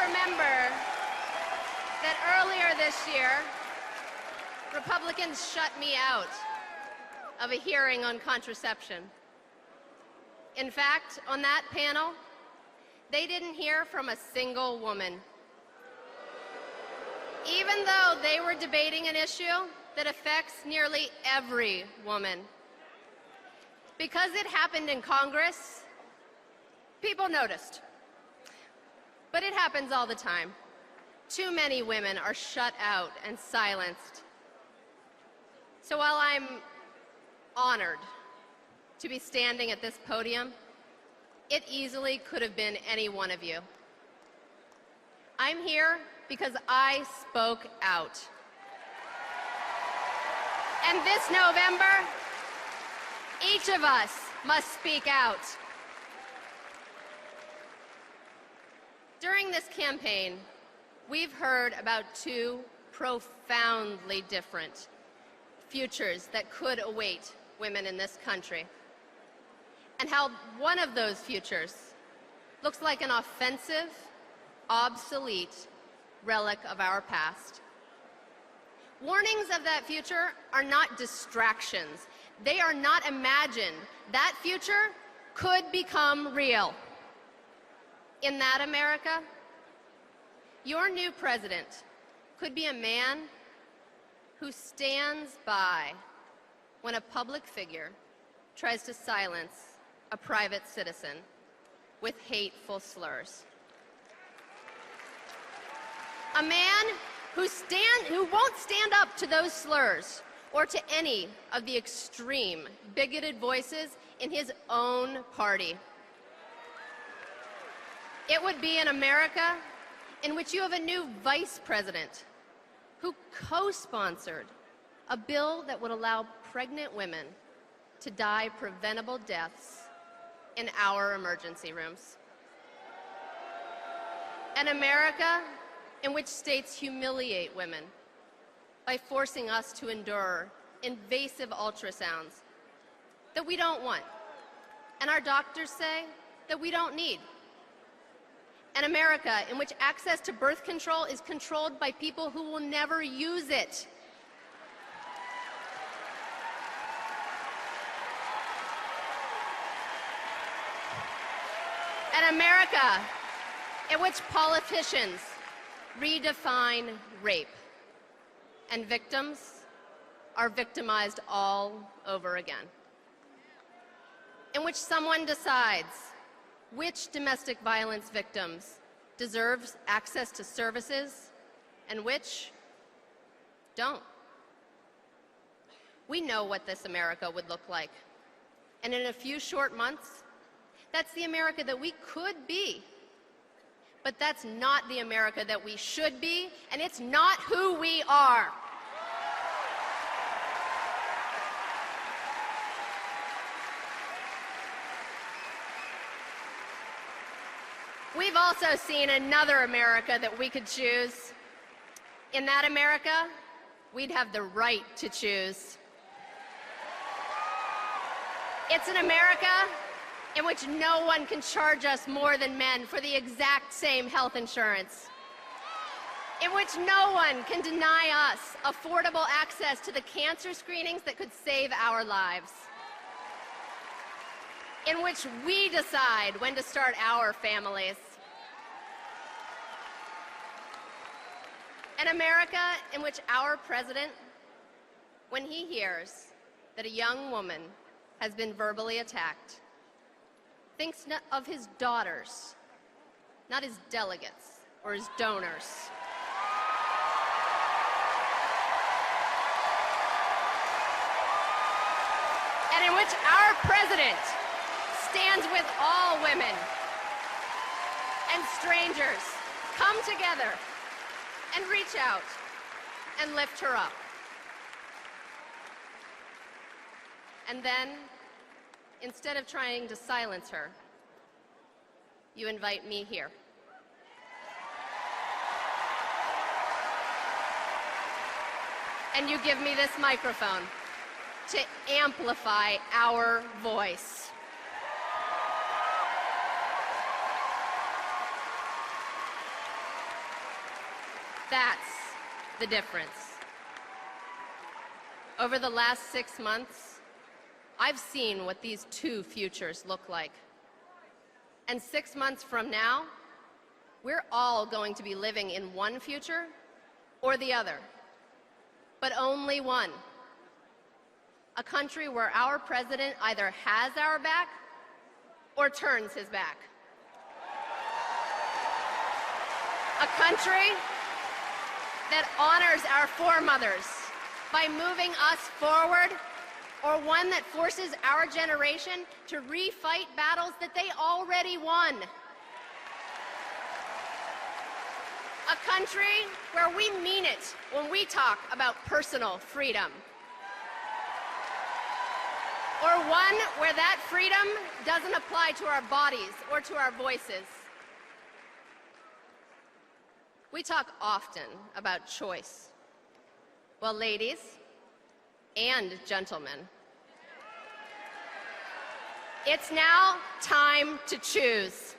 remember that earlier this year, Republicans shut me out of a hearing on contraception. In fact, on that panel, they didn't hear from a single woman, even though they were debating an issue that affects nearly every woman. Because it happened in Congress, people noticed. But it happens all the time. Too many women are shut out and silenced. So while I'm honored to be standing at this podium, it easily could have been any one of you. I'm here because I spoke out. And this November, each of us must speak out. During this campaign, we've heard about two profoundly different futures that could await women in this country, and how one of those futures looks like an offensive, obsolete relic of our past. Warnings of that future are not distractions. They are not imagined. That future could become real. In that America, your new president could be a man who stands by when a public figure tries to silence a private citizen with hateful slurs. A man who won't stand up to those slurs or to any of the extreme, bigoted voices in his own party. It would be an America in which you have a new vice president who co-sponsored a bill that would allow pregnant women to die preventable deaths in our emergency rooms. An America in which states humiliate women by forcing us to endure invasive ultrasounds that we don't want, and our doctors say that we don't need. An America in which access to birth control is controlled by people who will never use it. An America in which politicians redefine rape and victims are victimized all over again. In which someone decides which domestic violence victims deserves access to services and which don't. We know what this America would look like. And in a few short months, that's the America that we could be. But that's not the America that we should be, and it's not who we are. We've also seen another America that we could choose. In that America, we'd have the right to choose. It's an America in which no one can charge us more than men for the exact same health insurance. In which no one can deny us affordable access to the cancer screenings that could save our lives. In which we decide when to start our families. An America in which our president, when he hears that a young woman has been verbally attacked, thinks of his daughters, not his delegates or his donors. And in which our president stands with all women and strangers come together and reach out and lift her up. And then, instead of trying to silence her, you invite me here. And you give me this microphone to amplify our voice. That's the difference. Over the last 6 months, I've seen what these two futures look like. And 6 months from now, we're all going to be living in one future or the other, but only one. A country where our president either has our back or turns his back. A country that honors our foremothers by moving us forward, or one that forces our generation to refight battles that they already won. A country where we mean it when we talk about personal freedom. Or one where that freedom doesn't apply to our bodies or to our voices. We talk often about choice. Well, ladies and gentlemen, it's now time to choose.